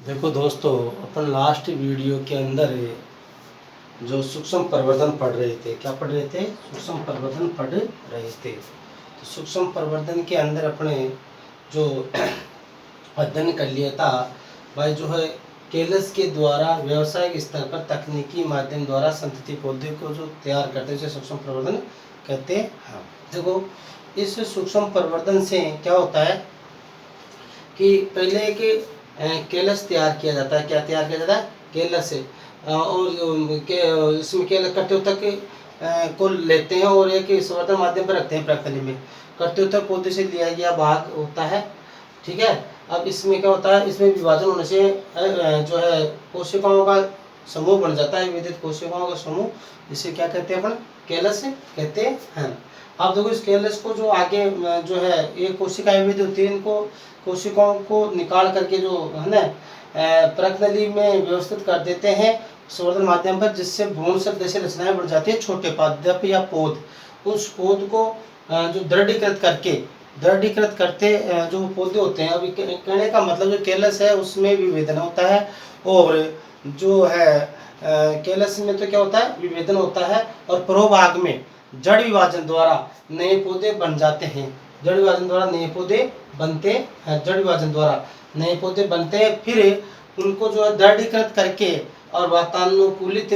देखो दोस्तों, अपन last video के अंदर जो सूक्ष्म प्रवर्धन पढ़ रहे थे, क्या पढ़ रहे थे? सूक्ष्म प्रवर्धन पढ़ रहे थे। तो सूक्ष्म प्रवर्धन के अंदर अपने जो अध्ययन कर लिया था भाई, जो है केलस के द्वारा व्यावसायिक स्तर पर तकनीकी माध्यम द्वारा संतति पौधे को जो तैयार करते हैं उसे सूक्ष्म प्रवर्धन कहते हैं। देखो, इस सूक्ष्म प्रवर्धन से क्या होता है कि पहले एक केलस तैयार किया जाता है। क्या तैयार किया जाता है? केलस से और इसमें केलस कट्टे उत्तक को लेते हैं और एक संवर्धन माध्यम पर रखते हैं प्रकृति में। कट्टे उत्तक पौधे से लिया गया भाग होता है, ठीक है। अब इसमें क्या होता है, इसमें विभाजन होने से जो है कोशिकाओं का समूह बन जाता है, विविध कोशिकाओं का समूह, जिसे क्या कहते हैं अपन? केलस कहते हैं। अब देखो, इस केलस को जो आगे जो है ये कोशिकाएं विविध होती है, इनको कोशिकाओं को निकाल करके जो है ना प्रकृति में व्यवस्थित कर देते हैं संवर्धन माध्यम पर, जिससे भ्रूण से जैसे रचनाएं बढ़ जाती है, छोटे पादप या पौध, उस पौध को जो दृढ़ीकृत करते जो पौधे होते हैं। अभी कहने का मतलब जो केलस है उसमें विभेदन होता है, और जो है केलस में तो क्या होता है? विभेदन होता है, और प्रोभाग में जड़ विभाजन द्वारा नए पौधे बन जाते हैं। जड़ विभाजन द्वारा नए पौधे बनते हैं, जड़ विभाजन द्वारा नए पौधे बनते हैं। फिर उनको जो है दृढ़ीकृत करके और वातानुकूलित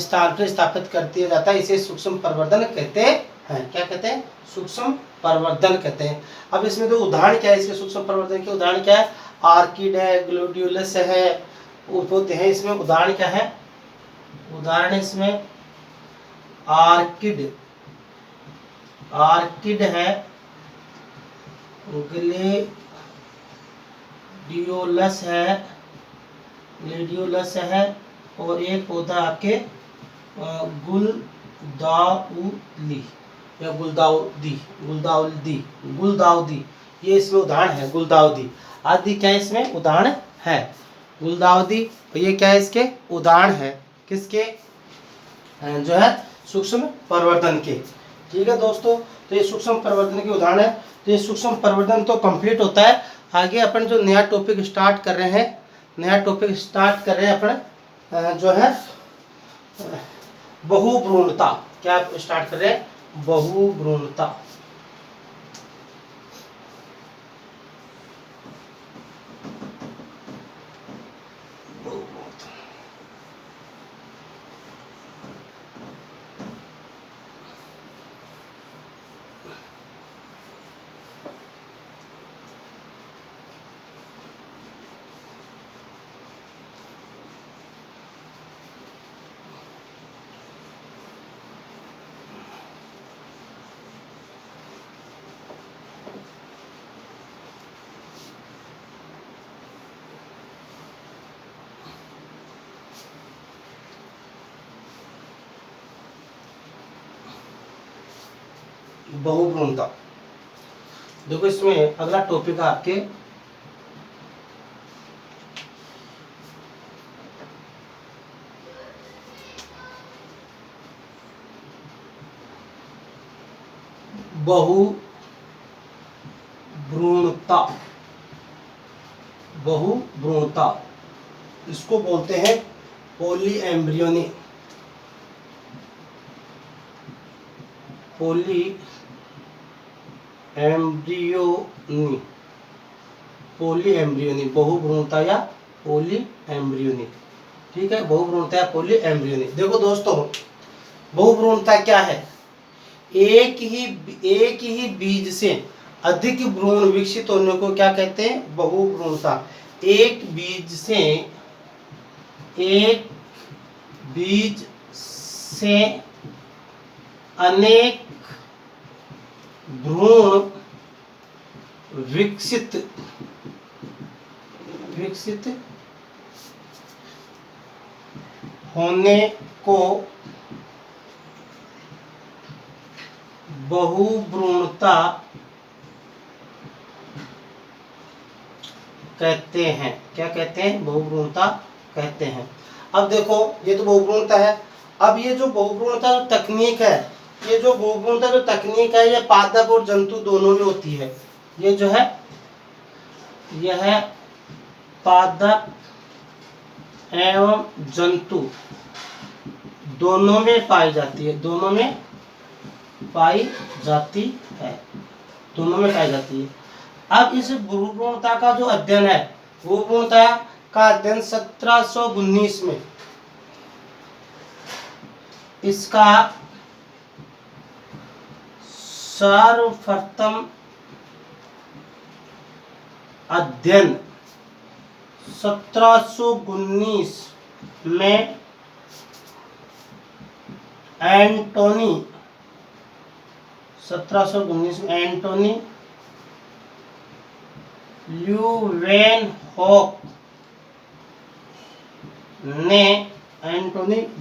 स्थान पर स्थापित कर दिया जाता है। इसे सूक्ष्म प्रवर्धन कहते हैं। क्या कहते हैं? सूक्ष्म प्रवर्धन कहते हैं। अब इसमें तो उदाहरण क्या है इसके सूक्ष्म प्रवर्धन के? उदाहरण क्या है? आर्किड है, ग्लोड्यूलस है, होते हैं। इसमें उदाहरण क्या है? उदाहरण इसमें आर्किड है, ग्लेडियोलस है, और एक पौधा आपके गुलदाउदी या गुलदाउदी, ये इसमें उदाहरण है। गुलदाउदी आदि क्या है इसमें उदाहरण है? गुलदाउदी, ये क्या है इसके उदाहरण है? किसके? जो है सूक्ष्म प्रवर्धन के। ठीक है दोस्तों, तो ये सूक्ष्म प्रवर्धन के उदाहरण है। तो ये सूक्ष्म प्रवर्धन तो कंप्लीट होता है। आगे अपन जो नया टॉपिक स्टार्ट कर रहे हैं, अपन जो है बहुभ्रूणता। क्या स्टार्ट कर रहे हैं? बहुभ्रूणता। बहुभ्रूणता, देखो इसमें अगला टॉपिक है आपके बहुभ्रूणता। इसको बोलते हैं पॉलीएम्ब्रियोनी। बहुभ्रूणता या पॉलीएम्ब्रियोनी। ठीक है, बहुभ्रूणता या पॉलीएम्ब्रियोनी। देखो दोस्तों, बहुभ्रूणता क्या है? एक ही बीज से अधिक भ्रूण विकसित होने को क्या कहते हैं? बहुभ्रूणता। एक बीज से अनेक भ्रूण विकसित होने को बहुभ्रूणता कहते हैं। क्या कहते हैं? बहुभ्रूणता कहते हैं। अब देखो, ये तो बहुभ्रूणता है। अब ये जो बहुभ्रूणता जो तकनीक है, ये पादप और जंतु दोनों में होती है। ये जो है यह पादप एवं जंतु दोनों में पाई जाती है, दोनों में पाई जाती है, दोनों में पाई जाती है। अब इस भ्रूणता का जो अध्ययन है, भ्रूणता का अध्ययन 1719 में इसका सर्वप्रथम अध्ययन 1719 में एंटोनी 1719 में एंटोनी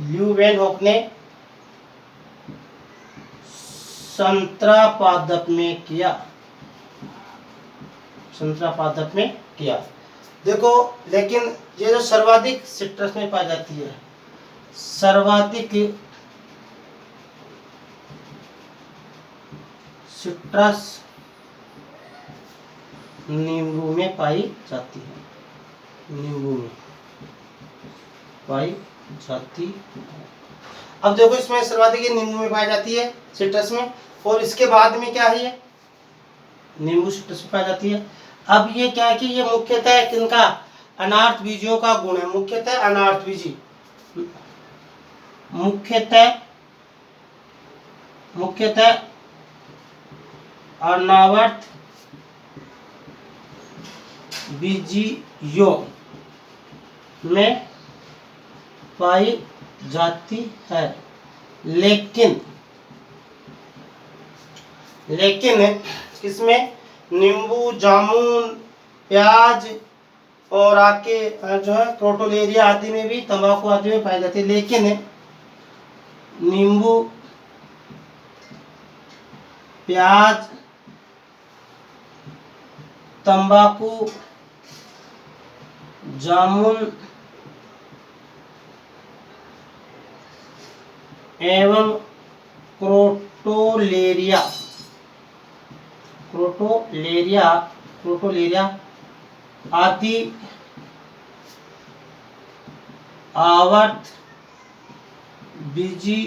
ल्यूवेनहॉक ने संतरा पादप में किया, संतरा पादप में किया। देखो, लेकिन ये जो सर्वाधिक सिट्रस में पाई जाती है, सर्वाधिक सिट्रस नींबू में पाई जाती है, नींबू में पाई जाती है। अब देखो, इसमें सर्वाधिक नींबू में पाई जाती है, सिट्रस में, और इसके बाद में क्या है, ये नींबू सिट्रस में पाई जाती है। अब ये क्या है कि ये मुख्यतः किनका, अनार्थ बीजियों का गुण है, मुख्यतः अनार्थ बीजी, मुख्यतः अनावर्त बीजियों में पाई जाती है। लेकिन किसमें, नींबू, जामुन, प्याज और आपके जो है क्रोटोलेरिया आदि में भी, तंबाकू आदि में पाई जाती है। लेकिन नींबू, प्याज, तंबाकू, जामुन एवं क्रोटोलेरिया आदि आवर्त बीजी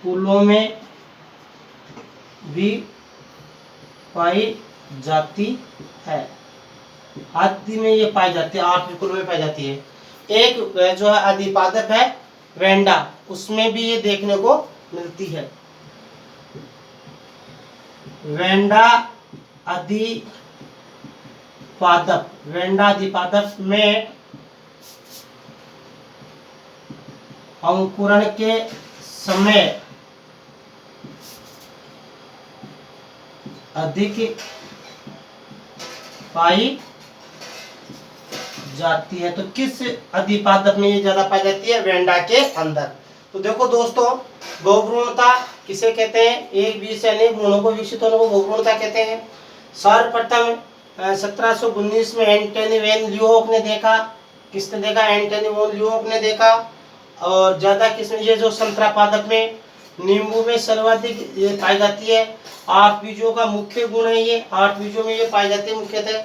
फूलों में भी पाई जाती है, आदि में ये पाई जाती है, 8 कुल में पाई जाती है। एक जो है अधिपादप है वेंडा, उसमें भी ये देखने को मिलती है। वेंडा अधिपादप में अंकुरण के समय अधिक पाई जाती है। तो किस अधिपादप में ये ज्यादा पाई जाती है, वेंडा के अंदर। तो देखो दोस्तों, बहुभ्रूणता किसे कहते हैं, एक बीज से अनेक भ्रूणों को विकसित होने को बहुभ्रूणता कहते हैं। सर्वप्रथम 1719 में एंटनी वैन ल्यूहोक ने देखा, किसने देखा, एंटनी वैन ल्यूहोक ने देखा। और ज्यादा किसमें, ये जो संतरा पादप में, नींबू में सर्वाधिक ये पाई जाती है। 8 बीजों का मुख्य गुण है, ये 8 बीजों में ये पाई जाती है मुख्यतः।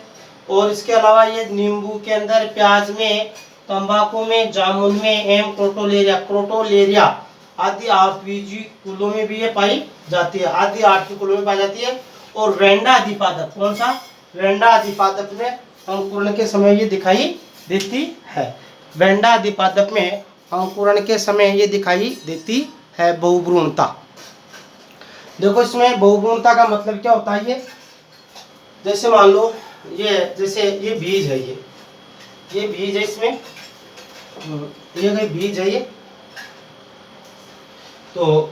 और इसके अलावा ये नींबू के अंदर, प्याज में, तंबाकू में, जामुन में एवं क्रोटोलेरिया आदि 8 बीजी कुलों में भी ये पाई जाती है, आदि 8 कुलों में पाई जाती है। और वेंडा अधिपादप, कौन सा, वेंडा अधिपादप में अंकुरण के समय ये दिखाई देती है। वेंडा अधिपादप में अंकुरण के समय ये दिखाई देती है बहुभ्रूणता। देखो, इसमें बहुभ्रूणता का मतलब क्या होता है, ये जैसे मान लो, जैसे ये बीज है, ये बीज है, इसमें ये बीज है, ये तो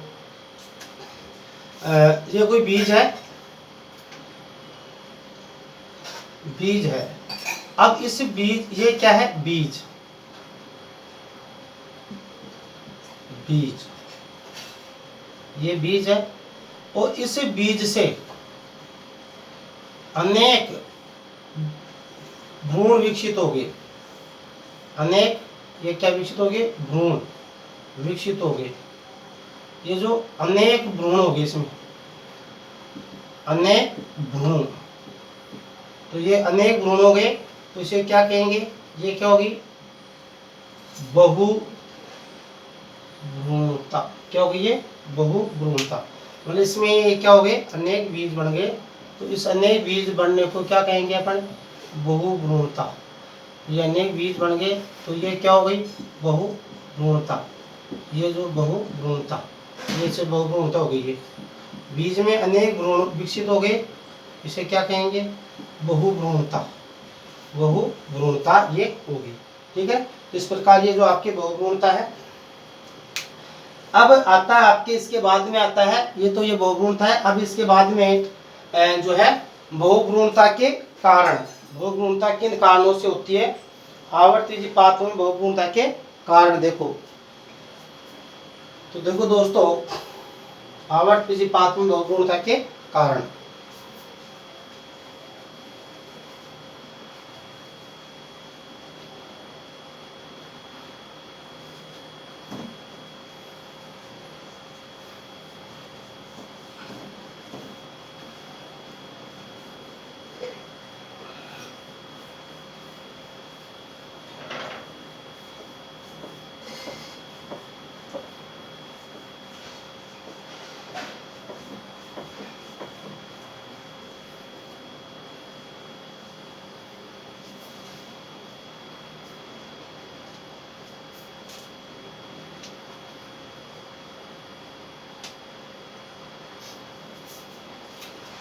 ये कोई बीज है। अब इस बीज, ये क्या है, बीज, ये बीज है। और इस बीज से अनेक भ्रूण विकसित हो गए, अनेक, ये क्या विकसित हो गए, भ्रूण विकसित हो गए। ये जो अनेक भ्रूण हो गए, इसमें अनेक भ्रूण, तो ये अनेक भ्रूण हो गए, तो इसे क्या कहेंगे, ये क्या होगी, बहुभ्रूणता। क्या होगी ये, बहुभ्रूणता। मतलब इसमें क्या हो गए, अनेक बीज बन गए, तो इस अनेक बीज बनने को क्या कहेंगे अपन, बहुभ्रूणता। ये अनेक बीज बन गए तो ये क्या हो गई, बहुभ्रूणता। ये जो बहुभ्रूणता, ये से बहुभ्रूणता हो गई है, बीज में अनेक भ्रूण विकसित हो गए, इसे क्या कहेंगे, बहुभ्रूणता। बहुभ्रूणता ये होगी। ठीक है, तो इस प्रकार ये जो आपकी बहुभ्रूणता है। अब आता है आपके, इसके बाद में आता है, ये तो ये बहुभ्रूणता है। अब इसके बाद में जो है बहुभ्रूणता के कारण, बहुभ्रूणता किन कारणों से होती है, आवर्ती पात्र में बहुभ्रूणता के कारण देखो। तो देखो दोस्तों, आवर्ती पात्र में बहुभ्रूणता के कारण,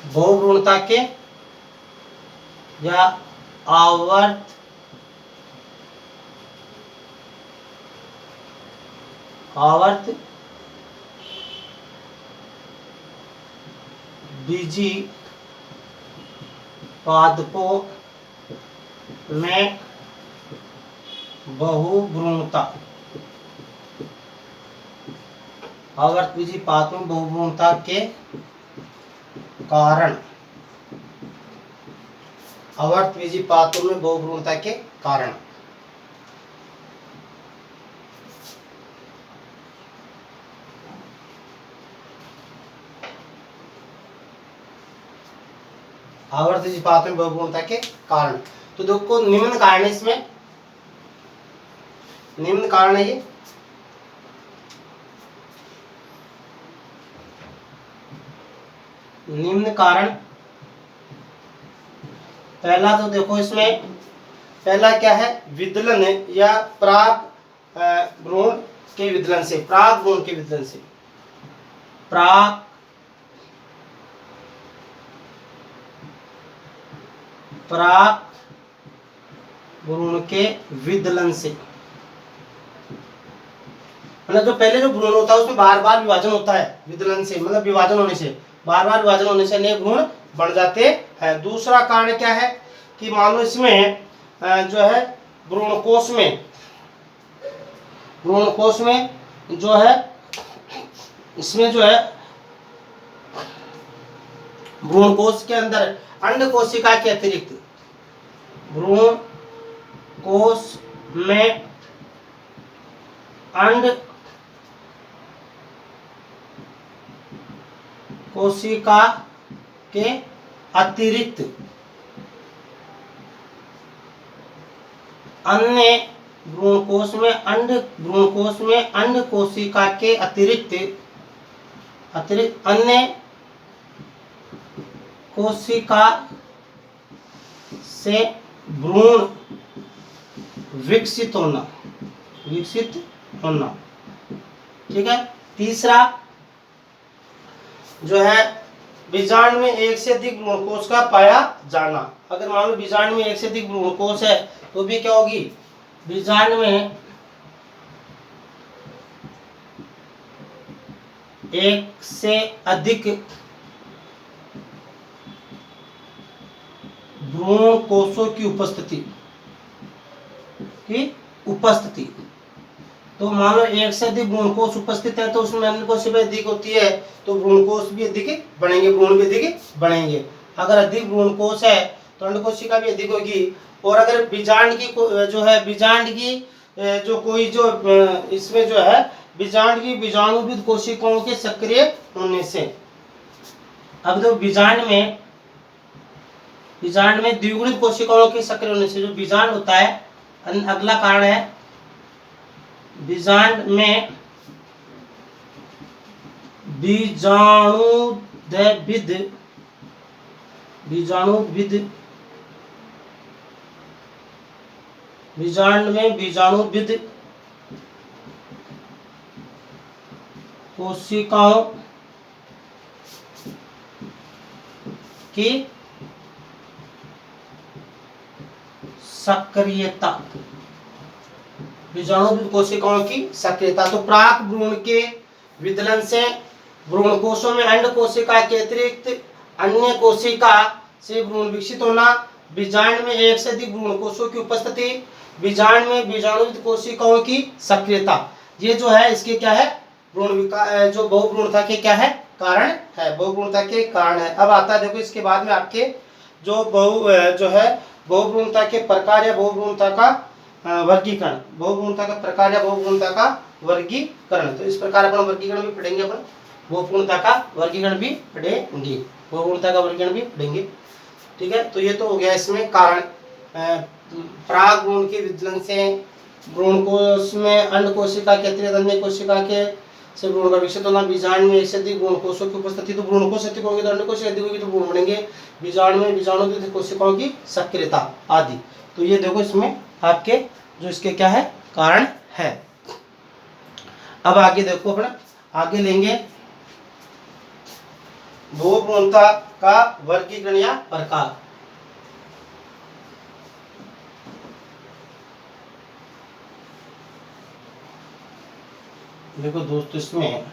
बहुभ्रूणता के या आवर्त बीजी पादपों में बहुभ्रूणता, आवर्त बीजी पादपों में बहुभ्रूणता के कारण, आवर्त बीजी पादपों में बहुभ्रूणता के कारण, आवर्त बीजी पादपों में बहुभ्रूणता के कारण। तो देखो निम्न कारण, इसमें निम्न कारण है ये, निम्न कारण। पहला तो देखो इसमें, पहला क्या है, विदलन या प्राक भ्रूण के विदलन से, प्राक भ्रूण के विदलन से, प्राक भ्रूण के विदलन से, मतलब जो पहले जो भ्रूण होता है उसमें बार बार विभाजन होता है, विदलन से मतलब विभाजन होने से, बार बार विभाजन होने से अनेक भ्रूण बन जाते हैं। दूसरा कारण क्या है कि मान लो इसमें जो है भ्रूणकोश में, भ्रूणकोश में जो है, इसमें जो है भ्रूणकोश के अंदर अंड कोशिका के अतिरिक्त, भ्रूणकोश में अंड कोशिका के अतिरिक्त अन्य भ्रूणकोश में अंड कोशिका के अतिरिक्त अन्य कोशिका से भ्रूण विकसित होना, ठीक है। तीसरा जो है बीजांड में एक से अधिक भ्रूणकोश का पाया जाना। अगर मान लो बीजांड में एक से अधिक भ्रूणकोश है तो भी क्या होगी, बीजांड में एक से अधिक भ्रूणकोशों की उपस्थिति, तो मान लो एक से अधिक भ्रूणकोश उपस्थित है तो उसमें अंडकोश भी अधिक होती है, तो भ्रूणकोश भी अधिक बढ़ेंगे, भ्रूण भी अधिक बढ़ेंगे। अगर अधिक भ्रूणकोश है तो अंडकोशिका भी अधिक होगी। और अगर बीजांड की जो है, बीजांड की जो कोई जो इसमें जो है बीजांड की बीजाणुविद कोशिकाओं के सक्रिय होने से, अब तो बीजांड में बीजांड में द्विगुणित कोशिकाओं के सक्रिय होने से, जो बीजांड होता है, अगला कारण है बीजांड में बीजाणुविद बीजांड में बीजाणुविद कोशिकाओं की सक्रियता, बीजाणुविद कोशिकाओं की सक्रियता। तो प्राक भ्रूण के विदलन से भ्रूण कोशों में अंड कोशिका के अतिरिक्त अन्य कोशिका से भ्रूण विकसित होना, बीजांड में एक से अधिक भ्रूण कोशों की उपस्थिति, बीजांड में बीजाणुविद कोशिकाओं की सक्रियता, ये जो है इसके क्या है, भ्रूण विकास, जो बहुभ्रूणता के क्या है, कारण है, बहुभ्रूणता के कारण है। अब आता है देखो इसके बाद में आपके जो बहुभ्रूणता के प्रकार या बहुभ्रूणता का वर्गीकरण, बहुभ्रूणता का प्रकार या बहुभ्रूणता का वर्गीकरण। तो इस प्रकार अपन वर्गीकरण भी पढ़ेंगे, अपन बहुभ्रूणता का वर्गीकरण भी पढ़ेंगे, बहुभ्रूणता का वर्गीकरण भी पढ़ेंगे। ठीक है, तो ये तो हो गया इसमें कारण। प्राग भ्रूण के विदलन से भ्रूण कोश में अंड कोशिका के अतिरिक्त अन्य कोशिका के से भ्रूण का विकसित होना, बीजांड में एक से अधिक भ्रूण कोशों की उपस्थिति, तो भ्रूण कोश अधिक होंगे तो अंड कोश अधिक होगी तो भ्रूण बनेंगे, बीजांड में बीजाणुविद कोशिकाओं की सक्रियता आदि। तो ये देखो इसमें आपके जो इसके क्या है, कारण है। अब आगे देखो, अपना आगे लेंगे बहुभ्रूणता का वर्गीकरण या प्रकार। देखो दोस्तों, इसमें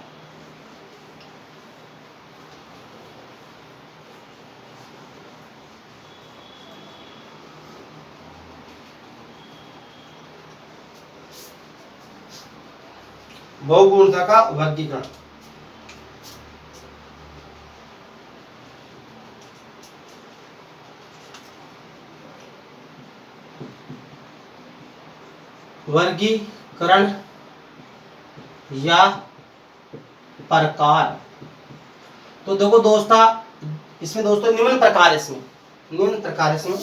बहुभ्रूणता का वर्गीकरण। वर्गीकरण या प्रकार। तो देखो दोस्तों, इसमें दोस्तों निम्न प्रकार, इसमें निम्न प्रकार, इसमें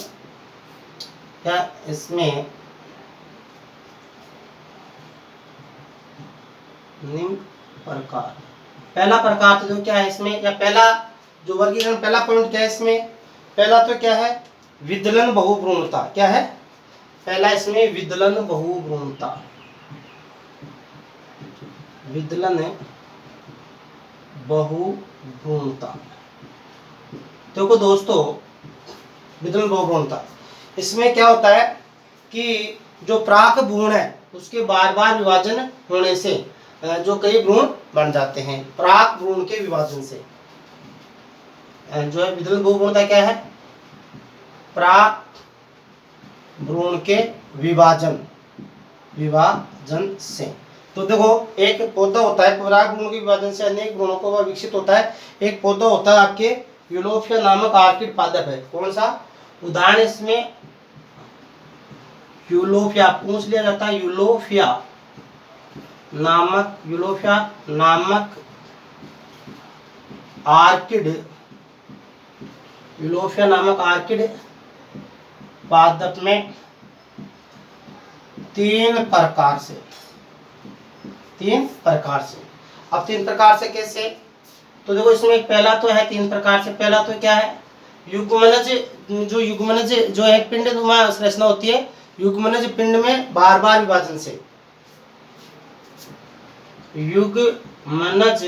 क्या, इसमें निम्न प्रकार, पहला प्रकार तो जो क्या है इसमें, या पहला जो वर्गीकरण, पहला पॉइंट क्या है इसमें, पहला तो क्या है, विदलन बहुभ्रूणता। क्या है पहला इसमें, विदलन बहुभ्रूणता, विदलन बहुभ्रूणता। देखो दोस्तों, विदलन बहुभ्रूणता, इसमें क्या होता है कि जो प्राक भ्रूण है उसके बार बार विभाजन होने से जो कई भ्रूण बन जाते हैं, प्राक भ्रूण के विभाजन से जो है विदलन बहुभ्रूणता क्या है, प्राक भ्रूण के विभाजन से। तो देखो, एक पौधा होता है, पराग भ्रूण के विभाजन से अनेक भ्रूणों को वह विकसित होता है। एक पौधा होता है आपके यूलोफिया नामक आर्किड पादप है। कौन सा उदाहरण इसमें, यूलोफिया पूछ लिया जाता है, यूलोफिया नामक आर्किड, यूलोफिया नामक आर्किड पादप में तीन प्रकार से। अब तीन प्रकार से कैसे, तो देखो इसमें पहला तो है तीन प्रकार से, पहला तो क्या है, युग्मनज, जो युग्मनज जो है पिंडनुमा संरचना होती है, युग्मनज पिंड में बार बार विभाजन से, युग्मनज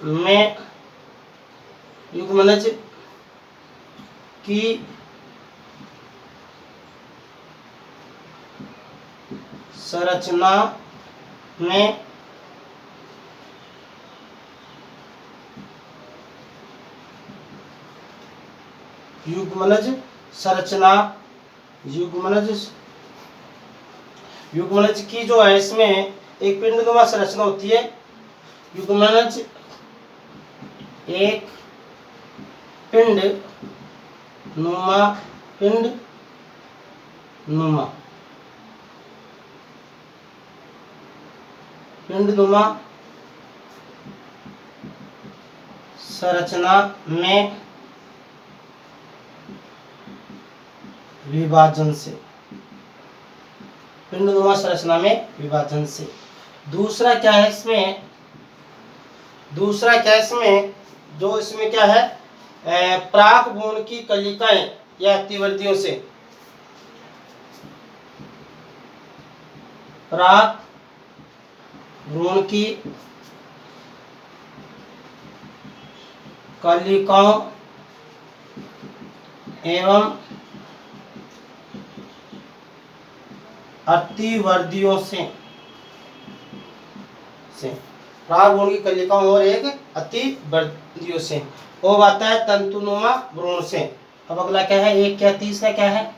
में युग्मनज की संरचना में युग्मनज की जो है इसमें एक पिंडनुमा संरचना होती है, युग्मनज एक पिंडनुमा संरचना में विभाजन से, पिंडनुमा संरचना में विभाजन से। दूसरा क्या है इसमें, दूसरा क्या है इसमें, जो इसमें क्या है, प्राक भ्रूण की कलिकाएं या अतिवर्तियों से, प्राक भ्रूण की कलिकाओं एवं अतिवर्धियों से प्राक भ्रूण की कलिकाओं और एक अतिवर्धियों से, वो आता है तंतुनुमा भ्रूण से। अब अगला क्या है, एक क्या, तीसरा क्या है,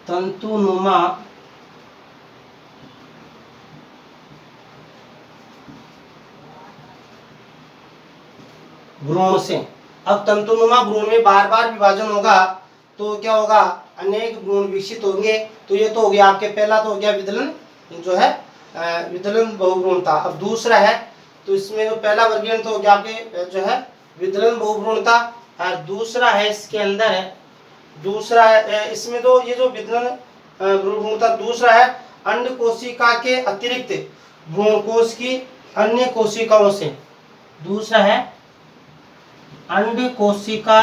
तंतुनुमा भ्रूण से। अब तंतुनुमा भ्रूण में बार बार विभाजन होगा तो क्या होगा, अनेक भ्रूण विकसित होंगे। तो ये तो हो गया आपके, पहला तो हो गया विदलन, जो है विदलन बहुभ्रूणता। अब दूसरा है, तो इसमें जो पहला वर्गीकरण तो हो गया आपके जो है विदलन बहुभ्रूणता, और दूसरा है इसके अंदर है, दूसरा है इसमें तो ये जो विदलन बहुभ्रूणता, दूसरा है अंड कोशिका के अतिरिक्त भ्रूणकोश की अन्य कोशिकाओं से। दूसरा है अंड कोशिका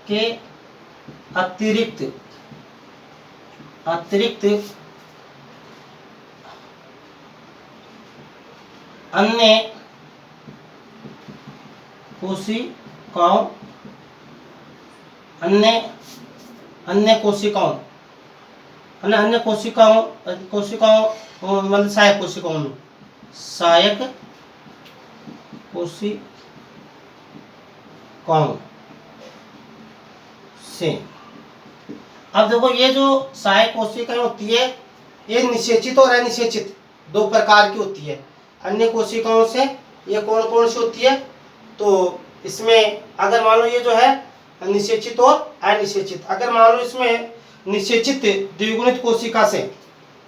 के अतिरिक्त अन्य कोशिकाओं मतलब सहायक कोशिकाओं में, सहायक कोशिकाओं से। अब देखो ये जो सहायक कोशिकाएं होती है, ये निषेचित और अनिषेचित दो प्रकार की होती है। अन्य कोशिकाओं से ये कौन कौन सी होती है, तो इसमें अगर मान लो ये जो है निषेचित और अनिषेचित, अगर मान लो इसमें निषेचित द्विगुणित कोशिका से,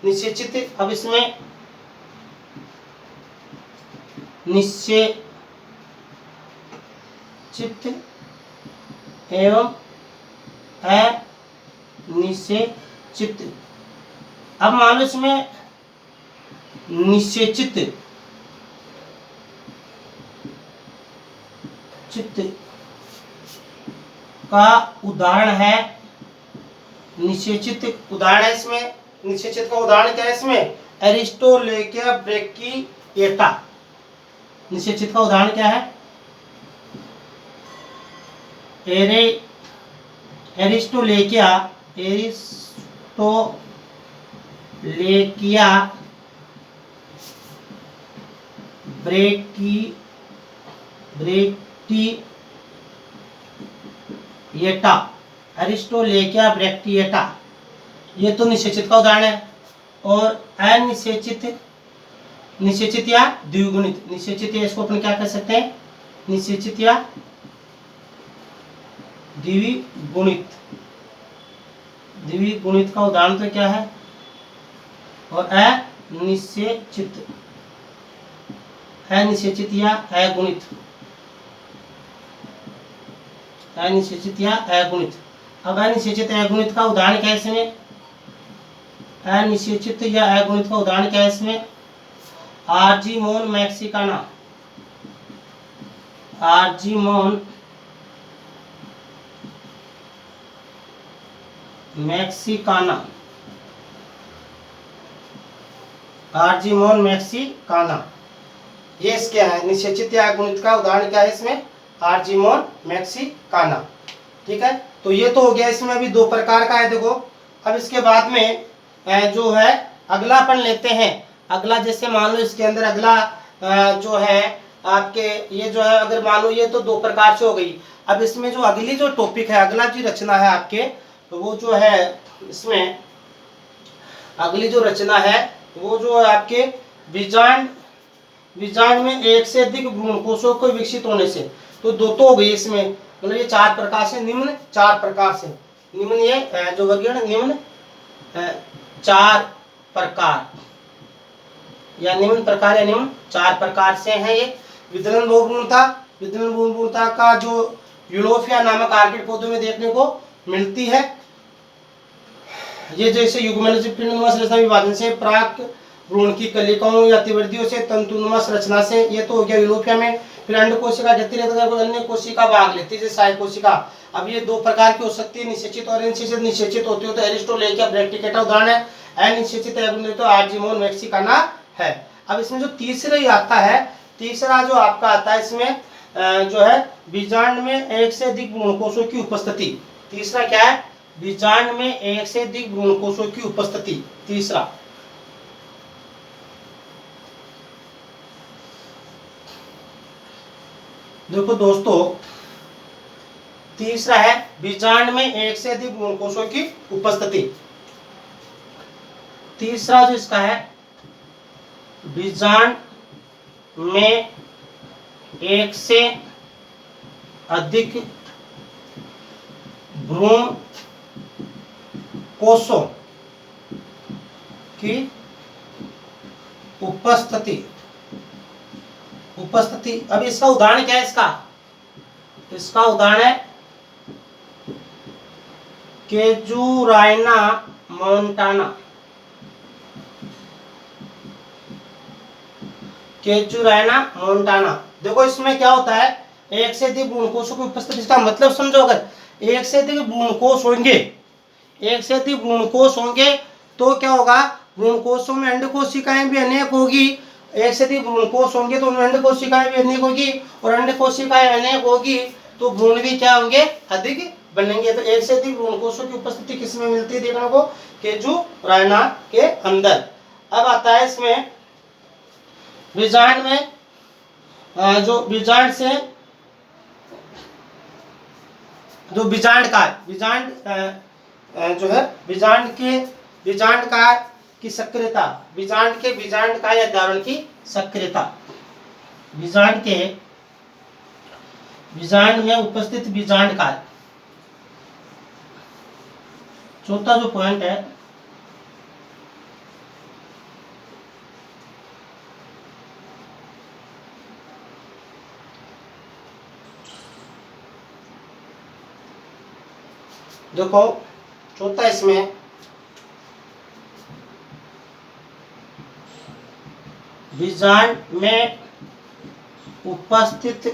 निषेचित, अब इसमें निषेचित एवं अनिषेचित। अब मान लो इसमें निषेचित का उदाहरण है, निषेचित उदाहरण है इसमें, निषेचित का उदाहरण क्या है इसमें, एरिस्टोलेकिया ब्रैकिएटा। निषेचित का उदाहरण क्या है, एरिस्टोलेकिया ब्रैकिएटा, एरिस्टोलेकिया ब्रैकिएटा, ये तो निषेचित का उदाहरण है। और निषेचित या द्विगुणित, निषेचित या इसको अपन क्या कह सकते हैं, निषेचित या द्विगुणित का उदाहरण तो क्या है, और अनिषेचित या अगुणित, अनिषेचित या अगुणित। अब अनिषेचित अगुणित का उदाहरण क्या है इसमें, अनिषेचित या अगुणित का उदाहरण क्या है इसमें, Argemone Mexicana, Argemone Mexicana, Argemone Mexicana, ये इसके है निषेचित या अगुणित का उदाहरण क्या है इसमें, आर्जीमोन मैक्सिकाना। ठीक है, तो ये तो हो गया, इसमें अभी दो प्रकार का है देखो। अब इसके बाद में जो है अगला अपन लेते हैं, अगला जैसे मान लो इसके अंदर अगला जो है आपके ये जो है, अगर मान लो ये तो दो प्रकार से हो गई। अब इसमें जो अगली जो टॉपिक है, अगला जो रचना है आपके, तो वो जो है इसमें अगली जो रचना है वो जो है आपके बीजांड में एक से अधिक भ्रूणकोशों को विकसित होने से। तो दो तो हो गई इसमें, मतलब ये चार प्रकार से, निम्न चार प्रकार से, निम्न ये जो वर्गीकरण निम्न चार प्रकार या निम्न प्रकार या निम्न चार प्रकार से है ये विदलन बहुभ्रूणता। विदलन बहुभ्रूणता का जो यूलोफिया नामक आर्किड पौधों में देखने को मिलती है। ये जैसे युग्मन से पिंडनुमा संरचना विभाजन से प्राक भ्रूण की कलिकाओं या अतिवृद्धियों से तंतुनुमा संरचना से, ये तो हो गया यूलोफिया में। फिर अंड कोशिका अन्य कोशिका भाग लेती है, जैसे सहायक कोशिका। अब ये दो प्रकार की हो सकती है, निषेचित और अनिषेचित। निषेचित होती हो तो एरिस्टोलेकिया ब्रैक्टिकेटा उदाहरण है। अनिषेचित तो आर्जिमोन मैक्सिकाना है। अब इसमें जो तीसरा ही आता है, तीसरा जो आपका आता है इसमें जो है बीजांड में एक से अधिक भ्रूणकोशों की उपस्थिति। तीसरा क्या है? बीजांड में एक से अधिक भ्रूणकोशों की उपस्थिति। तीसरा देखो दोस्तों, तीसरा है बीजांड में एक से अधिक भ्रूणकोशों की उपस्थिति। तीसरा जो इसका है, बीजांड में एक से अधिक भ्रूण कोशों की उपस्थिति। अब इसका उदाहरण क्या है? इसका उदाहरण है केजुराइना मोन्टाना। केजुराइना मोन्टाना। देखो इसमें क्या होता है, एक से अधिक भ्रूणकोशों की उपस्थिति। इसका मतलब समझो, अगर एक से अधिक भ्रूणकोश होंगे, एक से अधिक भ्रूणकोश होंगे तो क्या होगा, भ्रूणकोशों में अंड कोशिकाएं भी अनेक होगी। एक से अधिक भ्रूणकोश होंगे तो उनमें अंड कोशिकाएं भी अनेक होगी, और अंड कोशिकाएं अनेक होगी तो भ्रूण भी क्या होंगे, अधिक बनेंगे। तो एक से अधिक भ्रूणकोशों की उपस्थिति किसमें मिलती है देखने को, केजुराइना के अंदर। अब आता है इसमें बीजांड में, जो बीजांड से जो बीजांड का बीजांड जो है बीजांड का की सक्रियता, बीजांड का या अध्यावरण की सक्रियता, बीजांड में उपस्थित बीजांड का। चौथा जो पॉइंट है, देखो चौथा इसमें बीजांड में उपस्थित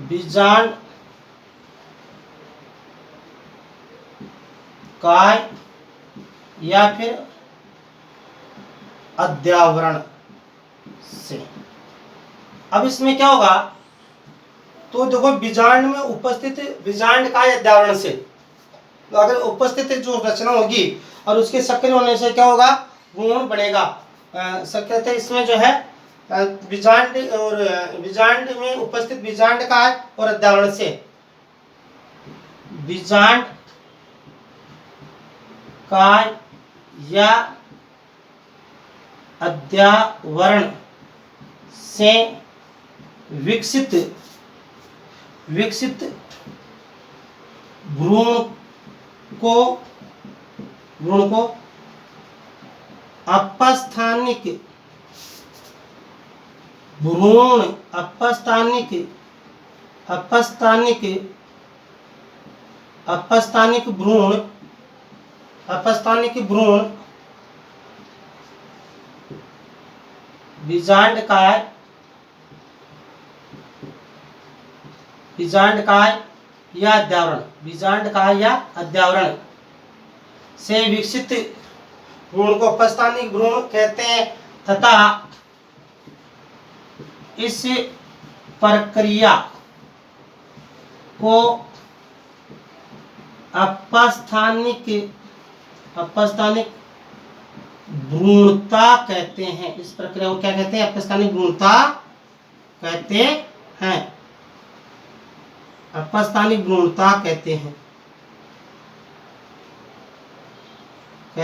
बीजांड काय या फिर अध्यावरण से। अब इसमें क्या होगा, तो देखो बीजांड में उपस्थित बीजांड काय अध्यावरण से, तो अगर उपस्थित जो रचना होगी और उसके सक्रिय होने से क्या होगा, भ्रूण बनेगा। सक्रियता इसमें जो है बीजांड और बीजांड में उपस्थित बीजांड काय और अध्यावरण से, बीजांड काय या अध्यावरण से विकसित भ्रूण को अपस्थानिक भ्रूण अपस्थानिक भ्रूण बीजांड काय या अध्यावरण से विकसित भ्रूण को अपस्थानिक भ्रूण कहते हैं, तथा इस प्रक्रिया को अपस्थानिक भ्रूणता कहते हैं। इस प्रक्रिया को क्या कहते हैं, अपस्थानिक भ्रूणता कहते हैं। अपस्थानिक भ्रूणता कहते हैं। तो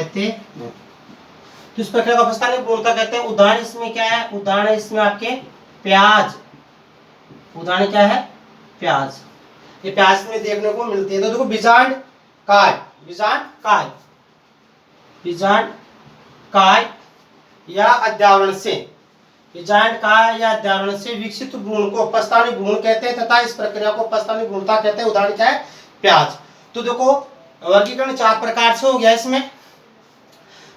इस प्रक्रिया को अपस्थानिक भ्रूणता कहते हैं। उदाहरण इसमें क्या है, उदाहरण इसमें आपके प्याज, उदाहरण क्या है, प्याज। ये प्याज में देखने को मिलती है। तो देखो बीजांड काय, बीजांड काय, बीजांड काय या अध्यावरण से, बीजांड काय या अध्यावरण से विकसित भ्रूण को उपस्थानिक भ्रूण कहते हैं तथा इस प्रक्रिया को उपस्थानिक भ्रूणता कहते हैं। उदाहरण क्या है, प्याज। तो देखो वर्गीकरण 4 प्रकार से हो गया इसमें।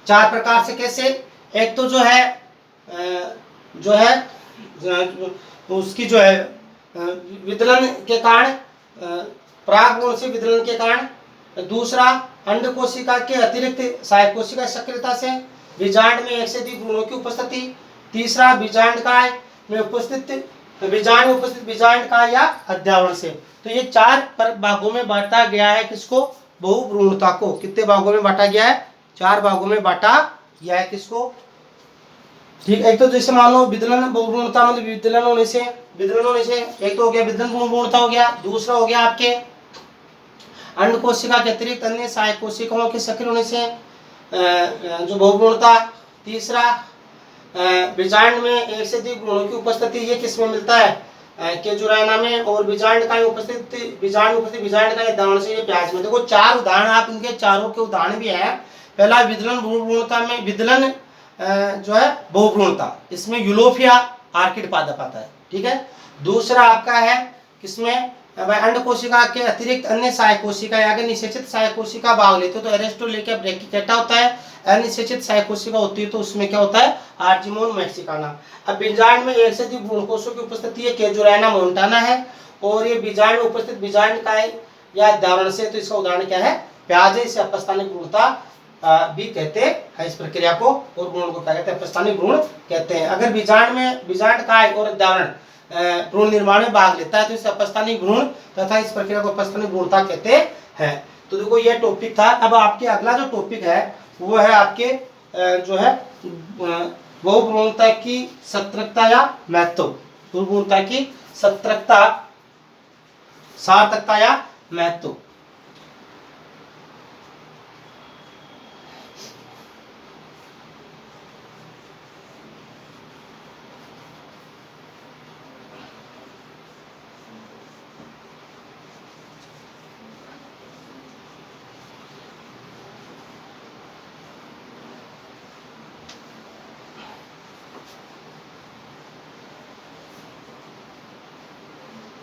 4 प्रकार से कैसे, एक तो जो है उसकी जो है विदलन के कारण, परागमोल से विदलन के कारण। दूसरा अंड कोशिका के अतिरिक्त सहायक कोशिका सक्रियता से, बीजांड में एक से अधिक भ्रूणों की उपस्थिति। तीसरा बीजांड काय में उपस्थित बीजांड काय या अध्यावरण से। तो ये 4 भागों में बांटा गया है किसको, बहुभ्रूणता को। कितने भागों में बांटा गया है, 4 भागों में बांटा गया है किसको, ठीक। एक तो जैसे मान लो विदलन बहुभ्रूणता मतलब विदलन होने से एक तो हो गया विदलन बहुभ्रूणता हो गया। दूसरा हो गया आपके अंड कोशिका के अतिरिक्त अन्य सहायक कोशिकाओं के सक्रिय होने से जो बहुभ्रूणता। तीसरा बीजांड में एक से अधिक भ्रूणों की उपस्थिति, ये किसमें मिलता है केजुराइना में। और बीजांड का उपस्थित बीजांड का उदाहरण से ये प्याज में। देखो 4 उदाहरण, आप इनके चारों के उदाहरण भी है। पहला विदलन बहुभ्रूणता में, विदलन जो है बहुभ्रूणता, इसमें यूलोफिया आर्किड पादप आता है, ठीक है। दूसरा आपका है किसमें, अंड कोशिका के अतिरिक्त अन्य सहायक कोशिका, अगर निषेचित सहायक कोशिका भाग लेते हो तो एरिस्टोलेकिया ब्रैकिकेटा होता है। अनिषेचित सहायक कोशिका होती है तो उसमें क्या होता है, आर्चिमोन मैक्सिकाना। अब बीजांड में एक से अधिक भ्रूण कोषों की उपस्थिति है, केजुराइना मोन्टाना है। और ये बीजांड में उपस्थित बीजांड का या अध्यावरण से, तो इसका उदाहरण क्या है, प्याज है। इसे अपस्थानिक भ्रूणता भी कहते हैं इस प्रक्रिया को। और भ्रूण को क्या कहते हैं, अपस्थानिक भ्रूण कहते हैं। अगर बीजांड काय और अध्यावरण भ्रूण निर्माण में भाग लेता है तो इसे अपस्थानिक भ्रूण तथा इस प्रक्रिया को अपस्थानिक भ्रूणता कहते हैं। तो देखो ये टॉपिक था। अब आपके अगला जो टॉपिक है वो है आपके जो है बहुभ्रूणता की सतर्कता या महत्व, बहुभ्रूणता की सतर्कता, सार्थकता या महत्व।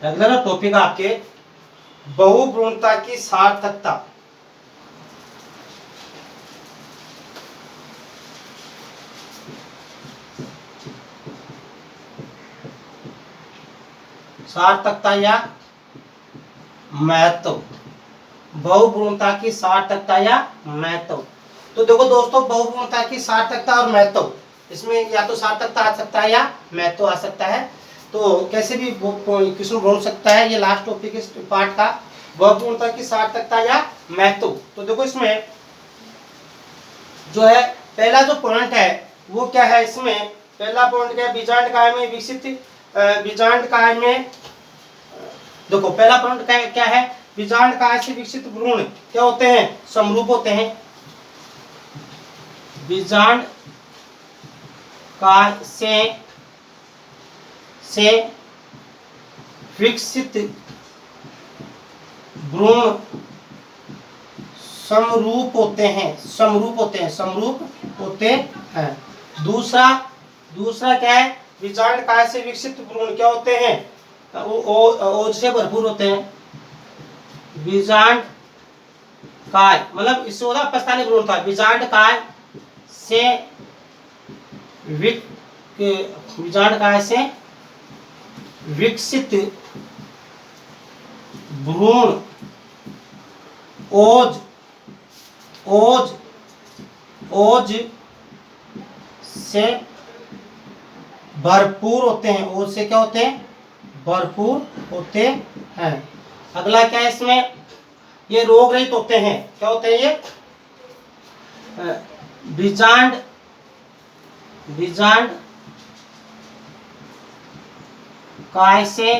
अगला टॉपिक आपके बहुभ्रूणता की सार्थकता। सार्थकता या महत्व, बहुभ्रूणता की सार्थकता या महत्व। तो देखो दोस्तों, बहुभ्रूणता की सार्थकता और महत्व, इसमें या तो सार्थकता आ सकता है या महत्व आ सकता है। तो कैसे भी क्वेश्चन बोल सकता है, ये लास्ट टॉपिक इस पार्ट का, बहुभ्रूणता की सार्थकता या महत्व। तो देखो इसमें जो है पहला जो पॉइंट है वो क्या है, इसमें पहला पॉइंट क्या है, बीजांड काय में विकसित, बीजांड काय में देखो पहला पॉइंट क्या है, बीजांड काय से विकसित भ्रूण क्या होते हैं, समरूप होते हैं। बीजांड काय से विकसित भ्रूण समरूप होते हैं। दूसरा क्या है, बीजांड काय से विकसित भ्रूण क्या होते हैं, ओज से भरपूर होते हैं। बीजांड काय मतलब इससे होता अपस्थानिक भ्रूण था। बीजांड काय से विकसित भ्रूण ओज से भरपूर होते हैं। ओज से क्या होते हैं, भरपूर होते हैं। अगला क्या है, इसमें ये रोग रहित होते हैं। क्या होते हैं ये, बीजांड काय से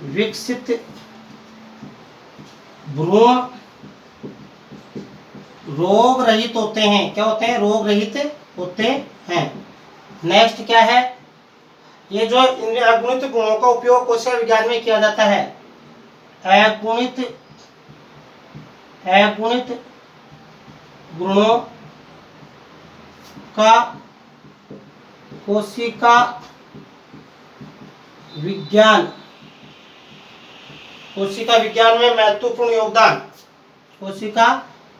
विकसित भ्रूण रोग रहित होते हैं। क्या होते हैं, रोग रहित होते हैं। नेक्स्ट क्या है, ये जो अगुणित गुणों का उपयोग कोशिका विज्ञान में किया जाता है। अगुणित अगुणित गुणों का कोशिका विज्ञान में महत्वपूर्ण योगदान, कोशिका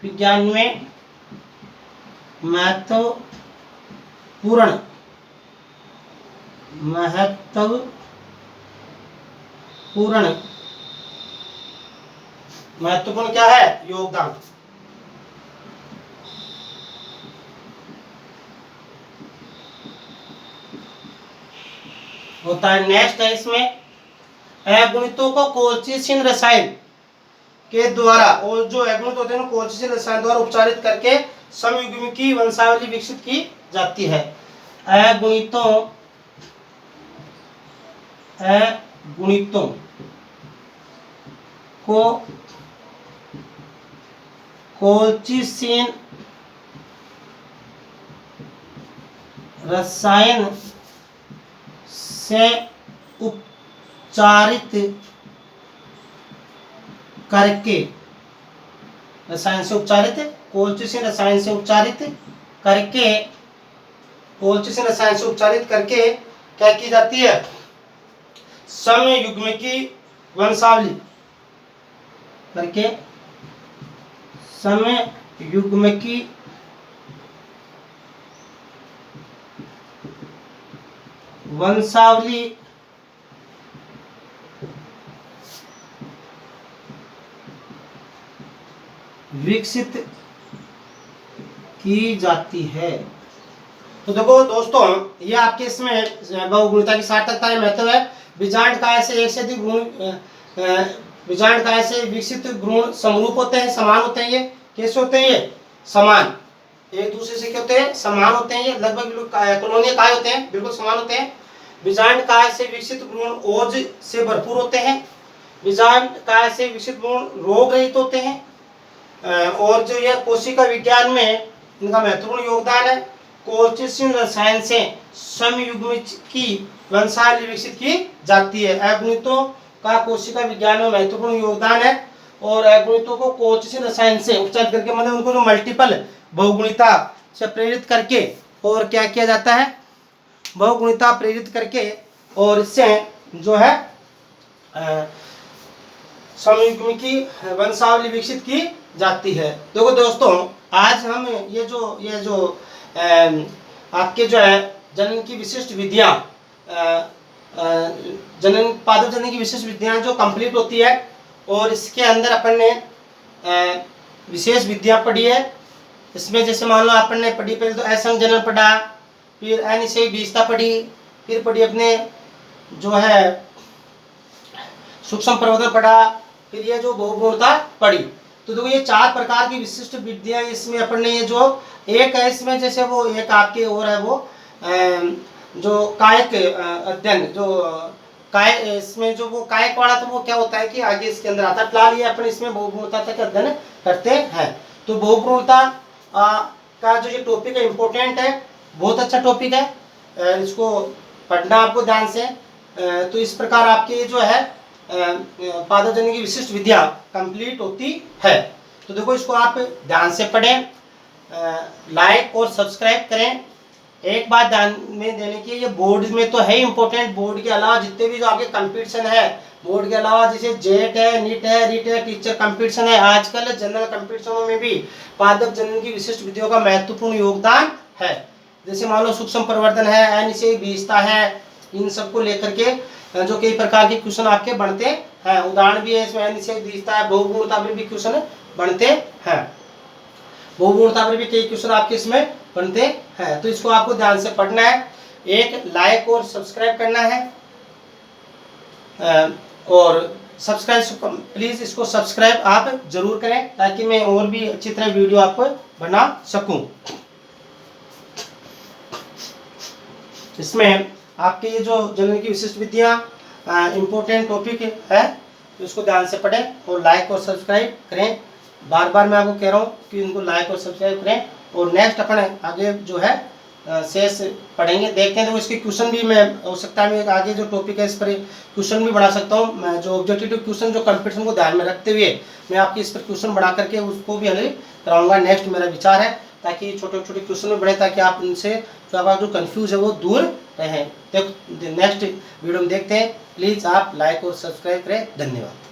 विज्ञान में महत्वपूर्ण क्या है? योगदान। होता है। नेक्स्ट है इसमें अगुणितों को कोल्चिसिन रसायन के द्वारा, और जो अगुणित होते हैं कोल्चिसिन रसायन द्वारा उपचारित करके समयुग्मी वंशावली विकसित की जाती है। अगुणितों को कोल्चिसिन रसायन से उपचारित करके कोल्चिसिन रसायन से उपचारित करके क्या की जाती है? समयुग्मी वंशावली करके समयुग्मी वंशावली विकसित की जाती है। तो देखो दोस्तों, ये आपके इसमें बहुगुणिता की सार्थकता है, महत्व है। बीजांड काय से एक से अधिक गुण, बीजांड काय से विकसित गुण समरूप होते हैं, समान होते हैं। ये कैसे होते हैं? ये समान, एक दूसरे से क्या होते हैं? समान होते हैं। ये लगभग कॉलोनियल काय होते हैं, बिल्कुल समान होते हैं। बीजांड काय से विकसित गुण ओज से भरपूर होते हैं। बीजांड काय से विकसित गुण रोग रहित होते हैं। और जो यह कोशिका विज्ञान में इनका महत्वपूर्ण योगदान है। कोल्चिसिन रसायन से समयुग्मी की वंशावली विकसित की जाती है। अगुणितों का कोशिका विज्ञान में महत्वपूर्ण योगदान है, और अगुणितों को कोल्चिसिन रसायन से उपचारित करके, मतलब उनको जो मल्टीपल बहुगुणिता से प्रेरित करके, और क्या किया जाता है? बहुगुणिता प्रेरित करके, और इससे जो है समयुग्मी की वंशावली विकसित की जाती है। देखो दोस्तों, आज हम ये जो आपके जो है जनन की विशिष्ट विधियां, पादप जनन की विशिष्ट विधियां जो कंप्लीट होती है, और इसके अंदर अपन ने विशेष विधियां पढ़ी है। इसमें जैसे मान लो अपन ने पढ़ी, पहले तो असंग जनन पढ़ा, फिर अनिषेक बीजता पढ़ी, फिर पढ़ी अपने जो है सूक्ष्म प्रवर्धन पढ़ा, फिर ये जो बहुगुणता पढ़ी। तो देखो, ये 4 प्रकार की विशिष्ट विधियां इसमें अपन ने, ये जो एक है इसमें, जैसे वो एक आपके और है वो जो कायक अध्ययन, जो काय इसमें जो वो कायक वाला, तो वो क्या होता है कि आगे इसके अंदर आता है। फिलहाल ये अपन इसमें बहुगुणता तक अध्ययन करते हैं। तो बहुगुणता का जो ये टॉपिक है इम्पोर्टेंट है, बहुत अच्छा टॉपिक है, इसको पढ़ना आपको ध्यान से। तो इस प्रकार आपके ये जो है पादप जनन की विशिष्ट विधियां कंप्लीट होती है। तो देखो, इसको आप ध्यान से पढ़ें, लाइक और सब्सक्राइब करें। एक बात ध्यान में देने की, ये बोर्ड में तो है इम्पोर्टेंट, बोर्ड के अलावा जितने भी जो आपके कंपटीशन है, बोर्ड के अलावा जैसे जेट है, नीट है, रीट है, टीचर कंपटीशन है, आजकल जनरल कंपटीशनों में भी पादप जनन की विशिष्ट विधियों का महत्वपूर्ण योगदान है। जैसे मान लो सूक्ष्म प्रवर्धन है, अनिषेक बीजता है, इन सबको लेकर के जो कई प्रकार के क्वेश्चन आपके बनते हैं। उदाहरण भी है इसमें, अनिषेक बीजता है, बहुगुणता पर भी क्वेश्चन बनते हैं, बहुगुणता पर भी कई क्वेश्चन आपके इसमें बनते हैं। तो इसको आपको ध्यान से पढ़ना है, एक लाइक और सब्सक्राइब करना है, और सब्सक्राइब प्लीज इसको सब्सक्राइब आप जरूर करें, ताकि मैं और भी अच्छी तरह वीडियो आपको बना सकूं। इसमें आपके ये जो जनन की विशिष्ट विधियां इम्पोर्टेंट टॉपिक है, तो इसको ध्यान से पढ़ें और लाइक और सब्सक्राइब करें। बार बार मैं आपको कह रहा हूँ कि इनको लाइक और सब्सक्राइब करें। और नेक्स्ट अपन आगे जो है शेष पढ़ेंगे, देखते हैं। तो इसके क्वेश्चन भी मैं हो सकता है मैं आगे जो टॉपिक है इस पर क्वेश्चन भी बना सकता हूँ। मैं जो ऑब्जेक्टिव क्वेश्चन जो कंपटीशन को ध्यान में रखते हुए मैं आपकी इस पर क्वेश्चन बना करके उसको भी हल कराऊंगा। नेक्स्ट मेरा विचार है ताकि छोटे छोटे क्वेश्चन में बढ़े, ताकि आप उनसे जो आपका जो कन्फ्यूज है वो दूर रहें। नेक्स्ट वीडियो में देखते हैं। प्लीज़ आप लाइक और सब्सक्राइब करें। धन्यवाद।